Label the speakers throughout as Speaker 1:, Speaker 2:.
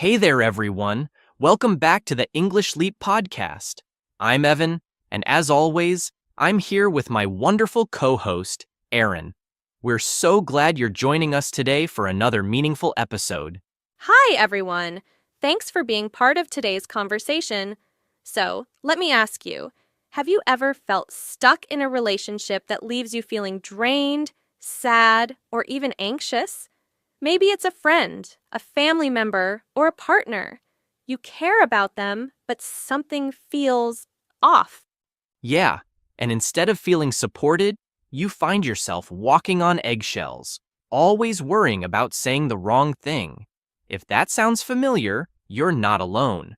Speaker 1: Hey there, everyone. Welcome back to the English Leap podcast. I'm Evan, and as always, I'm here with my wonderful co-host, Aaron. We're so glad you're joining us today for another meaningful episode.
Speaker 2: Hi, everyone. Thanks for being part of today's conversation. So, let me ask you, have you ever felt stuck in a relationship that leaves you feeling drained, sad, or even anxious? Maybe it's a friend, a family member, or a partner. You care about them, but something feels off.
Speaker 1: Yeah, and instead of feeling supported, you find yourself walking on eggshells, always worrying about saying the wrong thing. If that sounds familiar, you're not alone.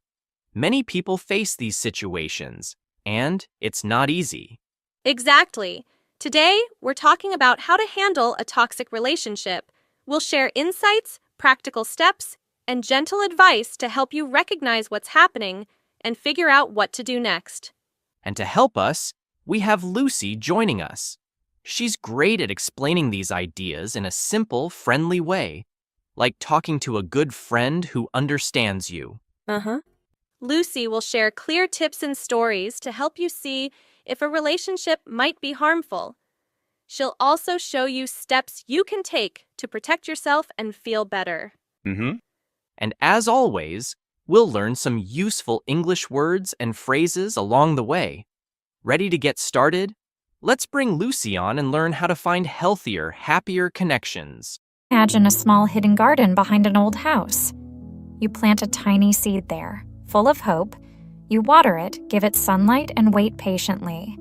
Speaker 1: Many people face these situations, and it's not easy.
Speaker 2: Exactly. Today, we're talking about how to handle a toxic relationship. We'll share insights, practical steps, and gentle advice to help you recognize what's happening and figure out what to do next.
Speaker 1: And to help us, we have Lucy joining us. She's great at explaining these ideas in a simple, friendly way, like talking to a good friend who understands you.
Speaker 2: Lucy will share clear tips and stories to help you see if a relationship might be harmful. She'll also show you steps you can take to protect yourself and feel better.
Speaker 1: And as always, we'll learn some useful English words and phrases along the way. Ready to get started? Let's bring Lucy on and learn how to find healthier, happier connections.
Speaker 3: Imagine a small hidden garden behind an old house. You plant a tiny seed there, full of hope. You water it, give it sunlight, and wait patiently.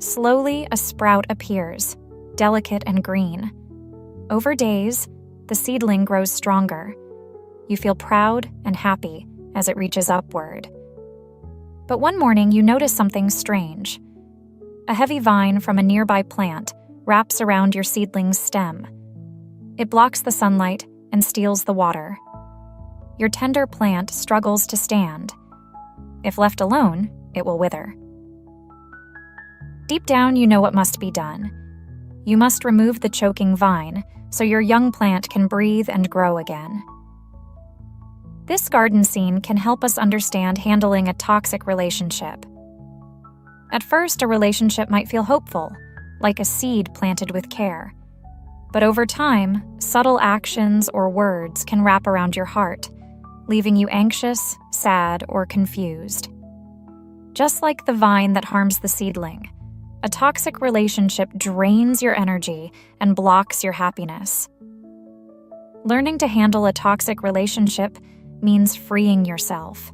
Speaker 3: Slowly, a sprout appears, delicate and green. Over days, the seedling grows stronger. You feel proud and happy as it reaches upward. But one morning, you notice something strange. A heavy vine from a nearby plant wraps around your seedling's stem. It blocks the sunlight and steals the water. Your tender plant struggles to stand. If left alone, it will wither. Deep down, you know what must be done. You must remove the choking vine so your young plant can breathe and grow again. This garden scene can help us understand handling a toxic relationship. At first, a relationship might feel hopeful, like a seed planted with care. But over time, subtle actions or words can wrap around your heart, leaving you anxious, sad, or confused. Just like the vine that harms the seedling, a toxic relationship drains your energy and blocks your happiness. Learning to handle a toxic relationship means freeing yourself.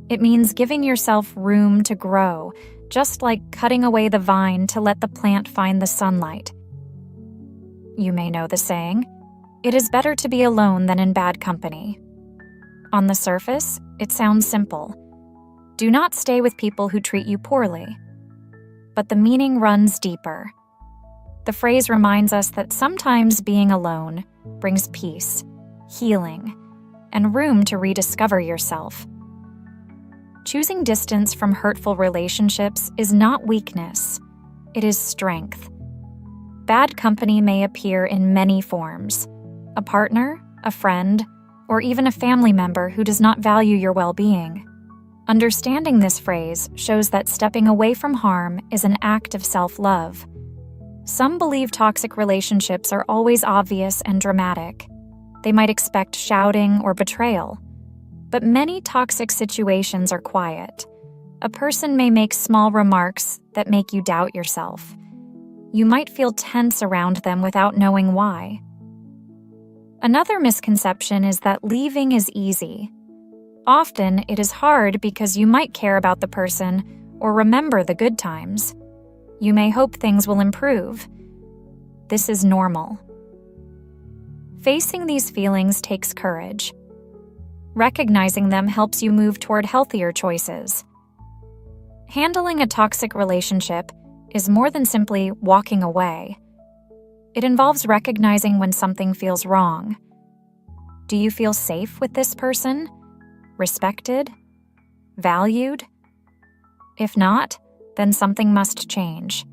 Speaker 3: It means giving yourself room to grow, just like cutting away the vine to let the plant find the sunlight. You may know the saying, "It is better to be alone than in bad company." On the surface, it sounds simple. Do not stay with people who treat you poorly. But the meaning runs deeper. The phrase reminds us that sometimes being alone brings peace, healing, and room to rediscover yourself. Choosing distance from hurtful relationships is not weakness, it is strength. Bad company may appear in many forms: a partner, a friend, or even a family member who does not value your well-being. Understanding this phrase shows that stepping away from harm is an act of self-love. Some believe toxic relationships are always obvious and dramatic. They might expect shouting or betrayal. But many toxic situations are quiet. A person may make small remarks that make you doubt yourself. You might feel tense around them without knowing why. Another misconception is that leaving is easy. Often, it is hard because you might care about the person or remember the good times. You may hope things will improve. This is normal. Facing these feelings takes courage. Recognizing them helps you move toward healthier choices. Handling a toxic relationship is more than simply walking away. It involves recognizing when something feels wrong. Do you feel safe with this person? Respected? Valued? If not, then something must change.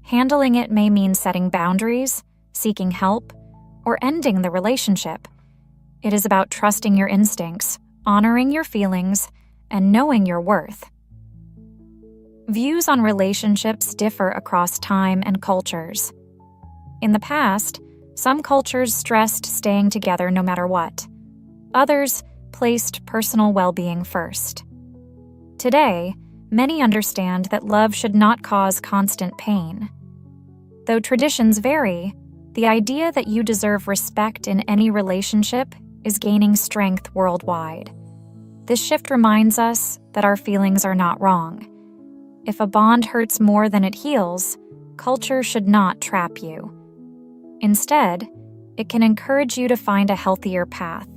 Speaker 3: Handling it may mean setting boundaries, seeking help, or ending the relationship. It is about trusting your instincts, honoring your feelings, and knowing your worth. Views on relationships differ across time and cultures. In the past, some cultures stressed staying together no matter what. Others placed personal well-being first. Today, many understand that love should not cause constant pain. Though traditions vary, the idea that you deserve respect in any relationship is gaining strength worldwide. This shift reminds us that our feelings are not wrong. If a bond hurts more than it heals, culture should not trap you. Instead, it can encourage you to find a healthier path.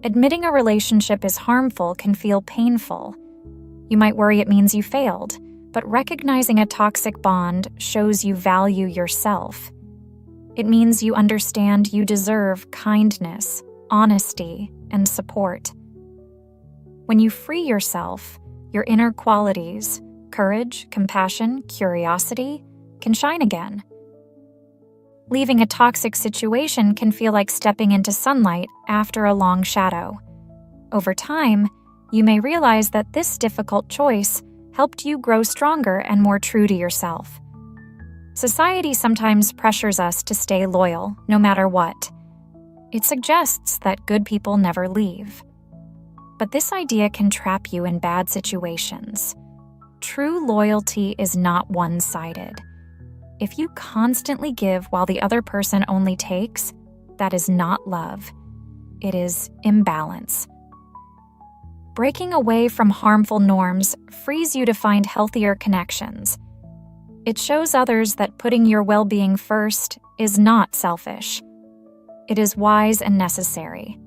Speaker 3: Admitting a relationship is harmful can feel painful. You might worry it means you failed, but recognizing a toxic bond shows you value yourself. It means you understand you deserve kindness, honesty, and support. When you free yourself, your inner qualities, courage, compassion, curiosity, can shine again. Leaving a toxic situation can feel like stepping into sunlight after a long shadow. Over time, you may realize that this difficult choice helped you grow stronger and more true to yourself. Society sometimes pressures us to stay loyal, no matter what. It suggests that good people never leave. But this idea can trap you in bad situations. True loyalty is not one-sided. If you constantly give while the other person only takes, that is not love. It is imbalance. Breaking away from harmful norms frees you to find healthier connections. It shows others that putting your well-being first is not selfish. It is wise and necessary.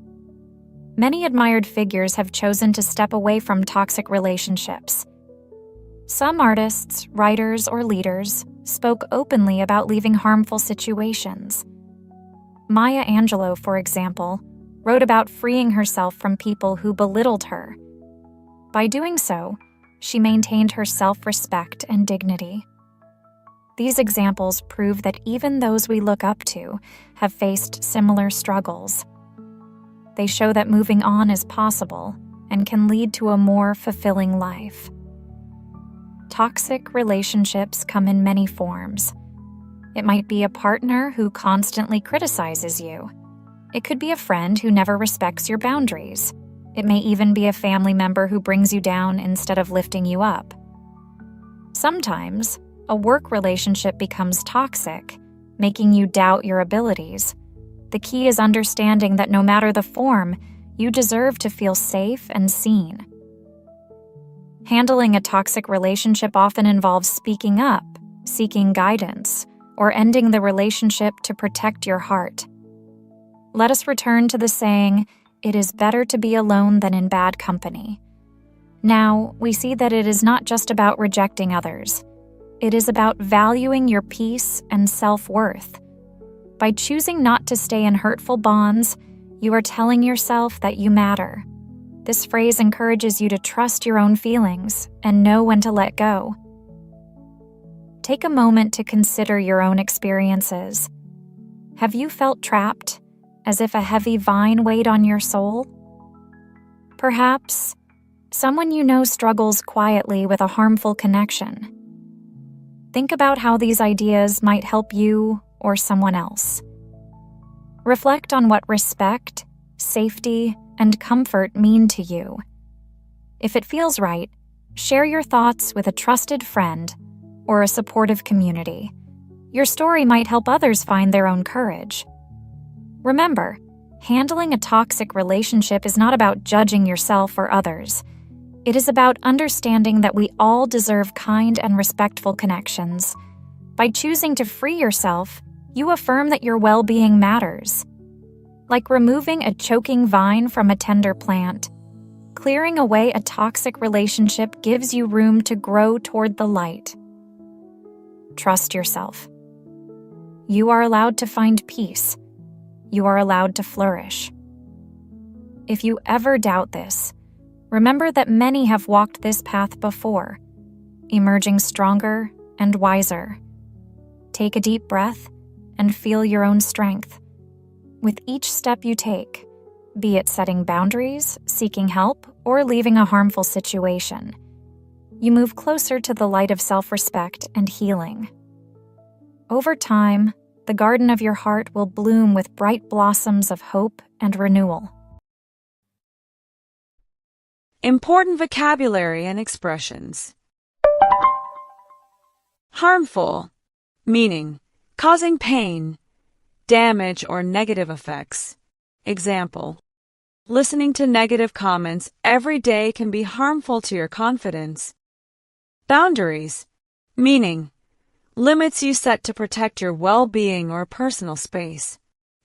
Speaker 3: Many admired figures have chosen to step away from toxic relationships. Some artists, writers, or leaders spoke openly about leaving harmful situations. Maya Angelou, for example, wrote about freeing herself from people who belittled her. By doing so, she maintained her self-respect and dignity. These examples prove that even those we look up to have faced similar struggles. They show that moving on is possible and can lead to a more fulfilling life. Toxic relationships come in many forms. It might be a partner who constantly criticizes you. It could be a friend who never respects your boundaries. It may even be a family member who brings you down instead of lifting you up. Sometimes, a work relationship becomes toxic, making you doubt your abilities. The key is understanding that no matter the form, you deserve to feel safe and seen. Handling a toxic relationship often involves speaking up, seeking guidance, or ending the relationship to protect your heart. Let us return to the saying, "It is better to be alone than in bad company." Now, we see that it is not just about rejecting others. It is about valuing your peace and self-worth. By choosing not to stay in hurtful bonds, you are telling yourself that you matter. This phrase encourages you to trust your own feelings and know when to let go. Take a moment to consider your own experiences. Have you felt trapped, as if a heavy vine weighed on your soul? Perhaps someone you know struggles quietly with a harmful connection. Think about how these ideas might help you or someone else. Reflect on what respect, safety, and comfort mean to you. If it feels right, share your thoughts with a trusted friend or a supportive community. Your story might help others find their own courage. Remember, handling a toxic relationship is not about judging yourself or others. It is about understanding that we all deserve kind and respectful connections. By choosing to free yourself, you affirm that your well-being matters. Like removing a choking vine from a tender plant, clearing away a toxic relationship gives you room to grow toward the light. Trust yourself. You are allowed to find peace. You are allowed to flourish. If you ever doubt this, remember that many have walked this path before, emerging stronger and wiser. Take a deep breath and feel your own strength. With each step you take, be it setting boundaries, seeking help, or leaving a harmful situation. You move closer to the light of self-respect and healing. Over time, the garden of your heart will bloom with bright blossoms of hope and renewal.
Speaker 4: Important vocabulary and expressions. Harmful, meaning causing pain, damage, or negative effects. Example: listening to negative comments every day can be harmful to your confidence. Boundaries, meaning limits you set to protect your well-being or personal space.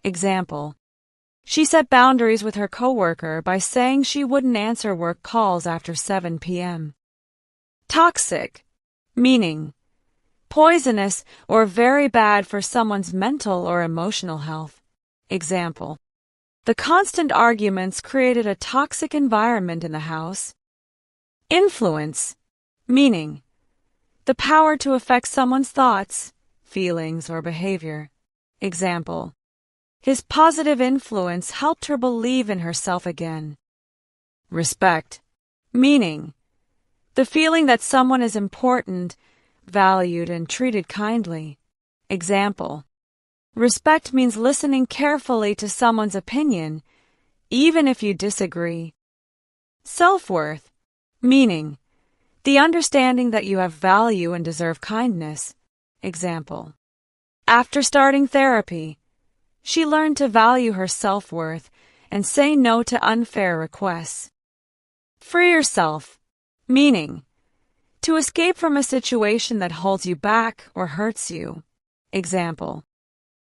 Speaker 4: Example: she set boundaries with her coworker by saying she wouldn't answer work calls after 7 p.m. Toxic, meaning poisonous or very bad for someone's mental or emotional health. Example: the constant arguments created a toxic environment in the house. Influence, meaning the power to affect someone's thoughts, feelings, or behavior. Example: his positive influence helped her believe in herself again. Respect, meaning the feeling that someone is important, valued, and treated kindly. Example: respect means listening carefully to someone's opinion, even if you disagree. Self-worth, meaning the understanding that you have value and deserve kindness. Example: after starting therapy, she learned to value her self-worth and say no to unfair requests. Free yourself, meaning to escape from a situation that holds you back or hurts you. Example: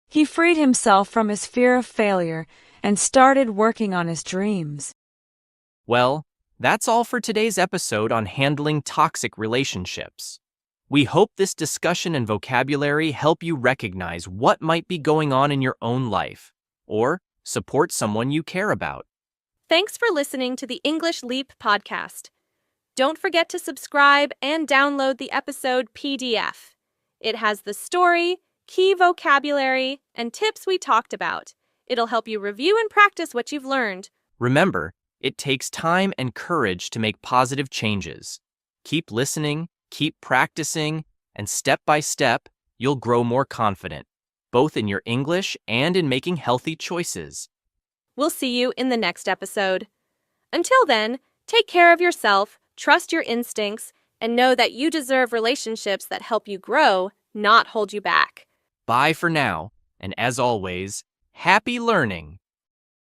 Speaker 4: he freed himself from his fear of failure and started working on his dreams.
Speaker 1: Well, that's all for today's episode on handling toxic relationships. We hope this discussion and vocabulary help you recognize what might be going on in your own life, or support someone you care about.
Speaker 2: Thanks for listening to the English Leap podcast. Don't forget to subscribe and download the episode PDF. It has the story, key vocabulary, and tips we talked about. It'll help you review and practice what you've learned.
Speaker 1: Remember, it takes time and courage to make positive changes. Keep listening, keep practicing, and step by step, you'll grow more confident, both in your English and in making healthy choices.
Speaker 2: We'll see you in the next episode. Until then, take care of yourself, trust your instincts, and know that you deserve relationships that help you grow, not hold you back.
Speaker 1: Bye for now, and as always, happy learning!